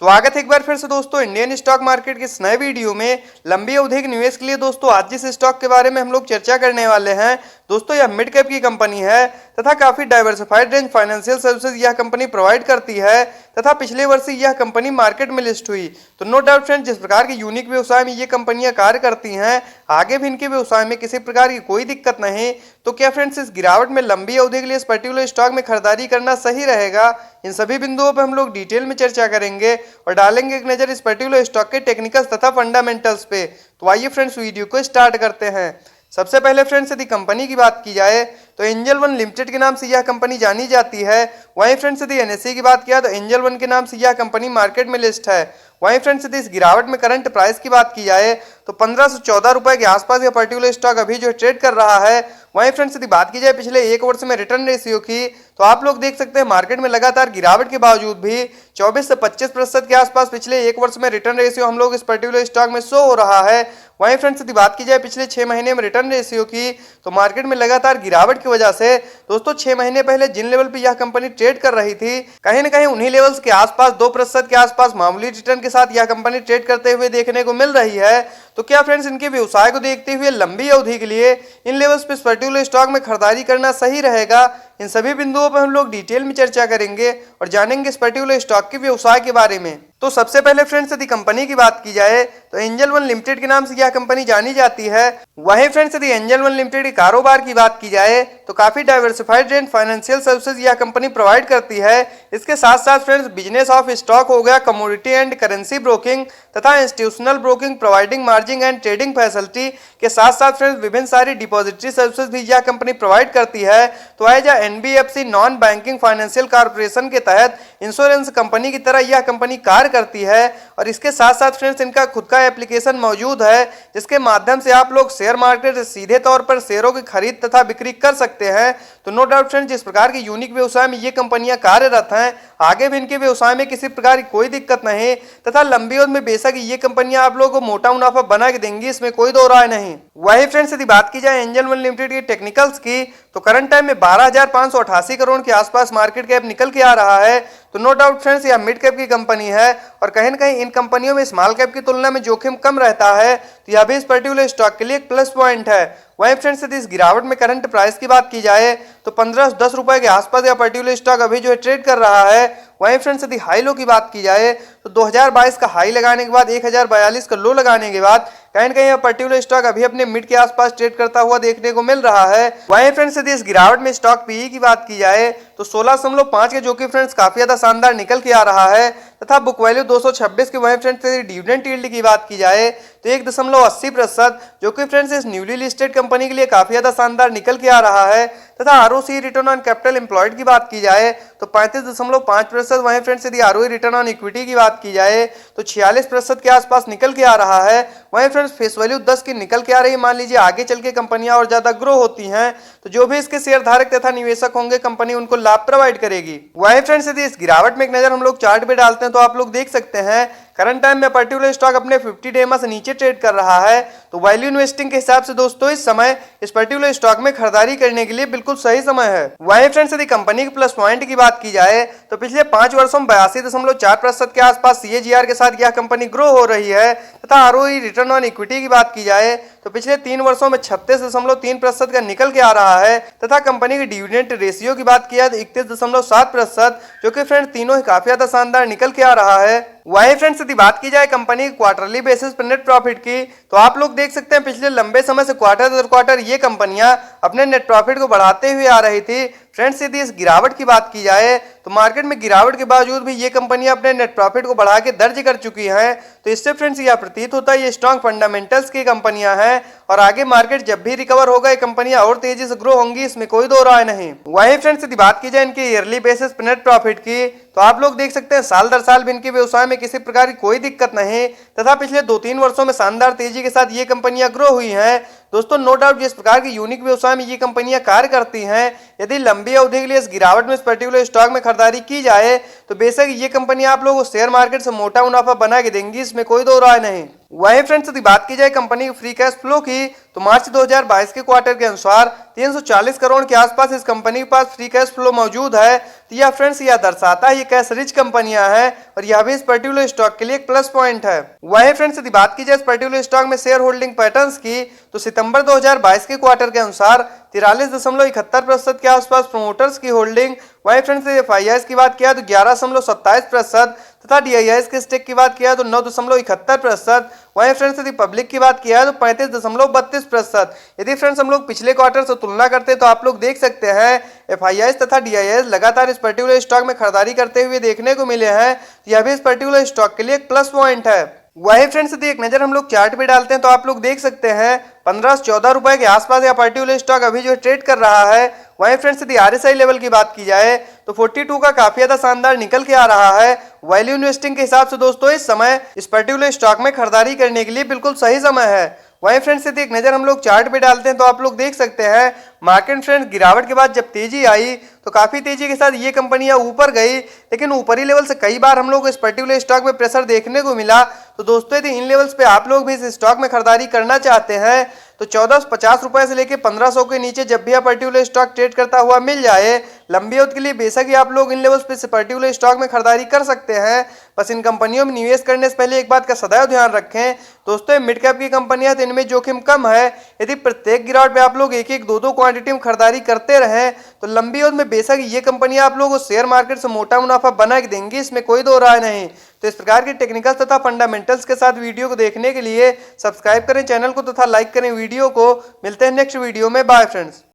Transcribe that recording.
स्वागत है एक बार फिर से दोस्तों इंडियन स्टॉक मार्केट के इस नए वीडियो में। लंबी अवधि के निवेश के लिए दोस्तों आज जिस स्टॉक के बारे में हम लोग चर्चा करने वाले हैं दोस्तों, यह मिड कैप की कंपनी है तथा काफी डाइवर्सिफाइड रेंज फाइनेंशियल सर्विसेज यह कंपनी प्रोवाइड करती है तथा पिछले वर्ष ही यह कंपनी मार्केट में लिस्ट हुई। तो नो डाउट फ्रेंड्स, जिस प्रकार के यूनिक व्यवसाय में ये कंपनियां कार्य करती हैं, आगे भी इनके व्यवसाय में किसी प्रकार की कोई दिक्कत नहीं। तो क्या फ्रेंड्स, इस गिरावट में लंबी अवधि के लिए इस पर्टिकुलर स्टॉक में खरीदारी करना सही रहेगा? इन सभी बिंदुओं पर हम लोग डिटेल में चर्चा करेंगे और डालेंगे एक नजर इस पर्टिकुलर स्टॉक के टेक्निकल्स तथा फंडामेंटल्स पे। तो आइए फ्रेंड्स, वीडियो को स्टार्ट करते हैं। सबसे पहले फ्रेंड्स, यदि कंपनी की बात की जाए तो एंजल वन लिमिटेड के नाम से यह कंपनी जानी जाती है। वहीं फ्रेंड्स, यदि एनएसई की बात किया तो एंजल वन के नाम से यह कंपनी मार्केट में लिस्ट है। वहीं फ्रेंड्स, यदि इस गिरावट में करंट प्राइस की बात की जाए तो 15 से 14 रुपए के आसपास यह पर्टिकुलर स्टॉक अभी जो ट्रेड कर रहा है। वहीं फ्रेंड्स, यदि बात की जाए पिछले एक वर्ष में रिटर्न रेशियो की तो आप लोग देख सकते हैं मार्केट में लगातार गिरावट के बावजूद भी 24 से 25% के आसपास पिछले एक वर्ष में रिटर्न रेशियो हम लोग इस पर्टिकुलर स्टॉक में शो हो रहा है। वहीं फ्रेंड्स, यदि बात की जाए पिछले 6 महीने में रिटर्न रेशियो की तो मार्केट में लगातार गिरावट की वजह से दोस्तों 6 महीने पहले जिन लेवल पे यह कंपनी ट्रेड कर रही थी, कहीं ना कहीं उन्हीं लेवल्स के आसपास 2% के आसपास मामूली रिटर्न के साथ यह कंपनी ट्रेड करते हुए देखने को मिल रही है। तो क्या फ्रेंड्स, इनके व्यवसाय को देखते हुए लंबी अवधि के लिए इन लेवल्स पे पर्टिकुलर स्टॉक में खरीदारी करना सही रहेगा? इन सभी बिंदुओं पर हम लोग डिटेल में चर्चा करेंगे और जानेंगे इस पर्टिकुलर स्टॉक के व्यवसाय के बारे में। तो सबसे पहले फ्रेंड्स, यदि कंपनी की बात की जाए तो एंजल वन लिमिटेड के नाम से यह कंपनी जानी जाती है। वहीं फ्रेंड्स, यदि एंजल वन लिमिटेड के कारोबार की बात की जाए तो काफी डाइवर्सिफाइड रेंज फाइनेंशियल सर्विसेज यह कंपनी प्रोवाइड करती है। इसके साथ साथ फ्रेंड्स, बिजनेस ऑफ स्टॉक हो गया, कमोडिटी एंड करेंसी ब्रोकिंग तथा institutional broking, providing margin and trading facility के साथ साथ फ्रेंड्स विभिन्न सारी डिपॉजिटरी सर्विसेज भी यह कंपनी प्रोवाइड करती है। तो as NBFC non banking financial corporation के तहत इंश्योरेंस कंपनी की तरह यह कंपनी कार्य करती है। और इसके साथ साथ फ्रेंड्स, इनका खुद का एप्लीकेशन मौजूद है जिसके माध्यम से आप लोग शेयर मार्केट से सीधे तौर पर शेयरों की खरीद तथा बिक्री कर सकते हैं। तो नो डाउट फ्रेंड्स, जिस प्रकार की यूनिक व्यवसाय में ये कंपनियां कार्यरत हैं, आगे भी इनके व्यवसाय में किसी प्रकार की कोई दिक्कत नहीं तथा लंबी अवधि में बेशक ये कंपनियां आप लोगों को मोटा मुनाफा बना के देंगी, इसमें कोई दो राय नहीं। वही फ्रेंड्स, यदि बात की जाए एंजल वन लिमिटेड के टेक्निकल्स की तो करंट टाइम में 12,588 करोड़ के आसपास मार्केट कैप निकल के आ रहा है। तो नो डाउट फ्रेंड्स, यह मिड कैप की कंपनी है और कहीं ना कहीं इन कंपनियों में स्मॉल कैप की तुलना में जोखिम कम रहता है। तो यह भी इस पर्टिकुलर स्टॉक के लिए एक प्लस पॉइंट है। वहीं फ्रेंड्स, यदि इस गिरावट में करंट प्राइस की बात की जाए तो 15 से 10 रुपए के आसपास यह पर्टिकुलर स्टॉक अभी जो है ट्रेड कर रहा है। वहीं फ्रेंड्स, यदि हाई लो की बात की जाए तो 2022 का हाई लगाने के बाद 1042 का लो लगाने के बाद कहीं ना कहीं यह पर्टिकुलर स्टॉक अभी अपने मिड के आसपास ट्रेड करता हुआ देखने को मिल रहा है। वहीं फ्रेंड्स, यदि इस गिरावट में स्टॉक पीई की बात की जाए तो 16.5 के जो कि फ्रेंड्स काफी ज्यादा शानदार निकल के आ रहा है तथा बुक वैल्यू 226 के। वहीं फ्रेंड्स, यदि डिविडेंड यील्ड की बात की जाए तो 1.80% जो कि फ्रेंड्स इस न्यूली लिस्टेड कंपनी के लिए काफी ज्यादा शानदार निकल के आ रहा है तथा ROC return on capital employed की बात की जाए तो 35.5%। वहीं फ्रेंड्स, यदि आरओई रिटर्न ऑन इक्विटी की बात की जाए तो 46% के आसपास निकल के आ रहा है। वहीं फ्रेंड्स, फेस वैल्यू 10 की निकल के आ रही है। मान लीजिए आगे चल के कंपनियां और ज्यादा ग्रो होती हैं तो जो भी इसके शेयर धारक तथा निवेशक होंगे, कंपनी उनको लाभ प्रोवाइड करेगी। वहीं फ्रेंड्स, यदि इस गिरावट में एक नजर हम लोग चार्ट पे डालते हैं तो आप लोग देख सकते हैं करंट टाइम में पर्टिकुलर स्टॉक अपने 50 डे से नीचे ट्रेड कर रहा है। तो वैल्यू इन्वेस्टिंग के हिसाब से दोस्तों इस समय इस पर्टिकुलर स्टॉक में खरीदारी करने के लिए बिल्कुल सही समय है। वहीं फ्रेंड्स, यदि कंपनी के प्लस पॉइंट की बात की जाए तो पिछले 5 वर्षों में 82.4% के आसपास सीएजीआर के साथ यह कंपनी ग्रो हो रही है तथा आरओई रिटर्न ऑन इक्विटी की बात की जाए तो पिछले 3 वर्षों में 36.3% का निकल के आ रहा है तथा कंपनी की डिविडेंड रेशियो की बात की जाए तो 31.7% जो कि फ्रेंड्स तीनों ही काफी ज्यादा शानदार निकल के आ रहा है। वहीं फ्रेंड्स, यदि बात की जाए कंपनी की क्वार्टरली बेसिस पर नेट प्रॉफिट की तो आप लोग देख सकते हैं पिछले लंबे समय से क्वार्टर दर क्वार्टर ये कंपनियां अपने नेट प्रॉफिट को बढ़ाते हुए आ रही थी। फ्रेंड्स, यदि इस गिरावट की बात की जाए तो मार्केट में गिरावट के बावजूद भी ये कंपनियां अपने नेट प्रॉफिट को बढ़ा के दर्ज कर चुकी हैं। तो इससे फ्रेंड्स यह प्रतीत होता है ये स्ट्रॉन्ग फंडामेंटल्स की कंपनियां हैं और आगे मार्केट जब भी रिकवर होगा ये कंपनियां और तेजी से ग्रो होंगी, इसमें कोई दो राय नहीं। वहीं फ्रेंड्स, यदि बात की जाए इनके ईयरली बेसिस पर नेट प्रॉफिट की तो आप लोग देख सकते हैं साल दर साल भी इनके व्यवसाय में किसी प्रकार की कोई दिक्कत नहीं तथा पिछले 2-3 वर्षों में शानदार तेजी के साथ ये कंपनियां ग्रो हुई हैं। दोस्तों नो डाउट जिस प्रकार की यूनिक व्यवसाय में ये कंपनियां कार्य करती हैं, यदि लंबी अवधि के लिए इस गिरावट में इस पर्टिकुलर स्टॉक में खरीदारी की जाए तो बेशक ये कंपनी आप लोगों को शेयर मार्केट से मोटा मुनाफा बना के देंगी, इसमें कोई दो राय नहीं। वहीं फ्रेंड्स यदि बात की जाए कंपनी की फ्री कैश फ्लो की तो मार्च 2022 के क्वार्टर के अनुसार 340 करोड़ के आसपास इस कंपनी के पास फ्री कैश फ्लो मौजूद है। तो यह फ्रेंड्स यह दर्शाता है ये कैश रिच कंपनियां हैं और यह भी इस पर्टिकुलर स्टॉक के लिए एक प्लस पॉइंट है। वहीं फ्रेंड्स यदि बात की जाए इस पर्टिकुलर स्टॉक में शेयर होल्डिंग पैटर्न्स की तो सितंबर 2022 के क्वार्टर के अनुसार 43.71% के आसपास प्रोमोटर्स की होल्डिंग। वहीं फ्रेंड्स एफआईआईएस की बात किया तो 11.27% तथा डीआईआईएस के स्टेक की बात किया तो 9.71%। वहीं फ्रेंड्स यदि पब्लिक की बात किया तो 35.32%। यदि फ्रेंड्स हम लोग पिछले क्वार्टर से तुलना करते हैं तो आप लोग देख सकते हैं एफआईआईएस तथा डीआईआईएस लगातार इस पर्टिकुलर स्टॉक में खरीदारी करते हुए देखने को मिले हैं। यह भी इस पर्टिकुलर स्टॉक के लिए एक प्लस पॉइंट है। वही फ्रेंड्स यदि एक नजर हम लोग चार्ट पे डालते हैं तो आप लोग देख सकते हैं 15 से 14 रुपए के आसपास यह पर्टिकुलर स्टॉक अभी जो ट्रेड कर रहा है। वहीं फ्रेंड्स यदि आरएसआई लेवल की बात की जाए तो 42 का काफी ज्यादा शानदार निकल के आ रहा है। वैल्यू इन्वेस्टिंग के हिसाब से दोस्तों इस समय इस पर्टिकुलर स्टॉक में खरीदारी करने के लिए बिल्कुल सही समय है। वहीं फ्रेंड्स यदि एक नजर हम लोग चार्ट पे डालते हैं तो आप लोग देख सकते हैं मार्केट फ्रेंड्स गिरावट के बाद जब तेजी आई तो काफी तेजी के साथ ये कंपनियां ऊपर गई, लेकिन ऊपरी लेवल से कई बार हम लोग इस पर्टिकुलर स्टॉक में प्रेशर देखने को मिला। तो दोस्तों यदि इन लेवल्स पे आप लोग भी इस स्टॉक में खरीदारी करना चाहते हैं तो 1450 रुपए से लेकर 1500 के नीचे जब भी यह पर्टिकुलर स्टॉक ट्रेड करता हुआ मिल जाए लंबी अवधि के लिए बेशक ही आप लोग इन लेवल्स पे पर्टिकुलर स्टॉक में खरीदारी कर सकते हैं। बस इन कंपनियों में निवेश करने से पहले एक बात का सदैव ध्यान रखें दोस्तों, मिड कैप की कंपनियां तो इनमें जोखिम कम है। यदि प्रत्येक गिरावट पे आप लोग एक एक दो क्वांटिटी में खरीदारी करते रहें तो लंबी अवधि में बेशक ये कंपनियां आप लोगों को शेयर मार्केट से मोटा मुनाफा बना के देंगी, इसमें कोई दो राय नहीं। तो इस प्रकार की टेक्निकल तथा फंडामेंटल्स के साथ वीडियो को देखने के लिए सब्सक्राइब करें चैनल को तथा लाइक करें वीडियो को। मिलते हैं नेक्स्ट वीडियो में, बाय फ्रेंड्स।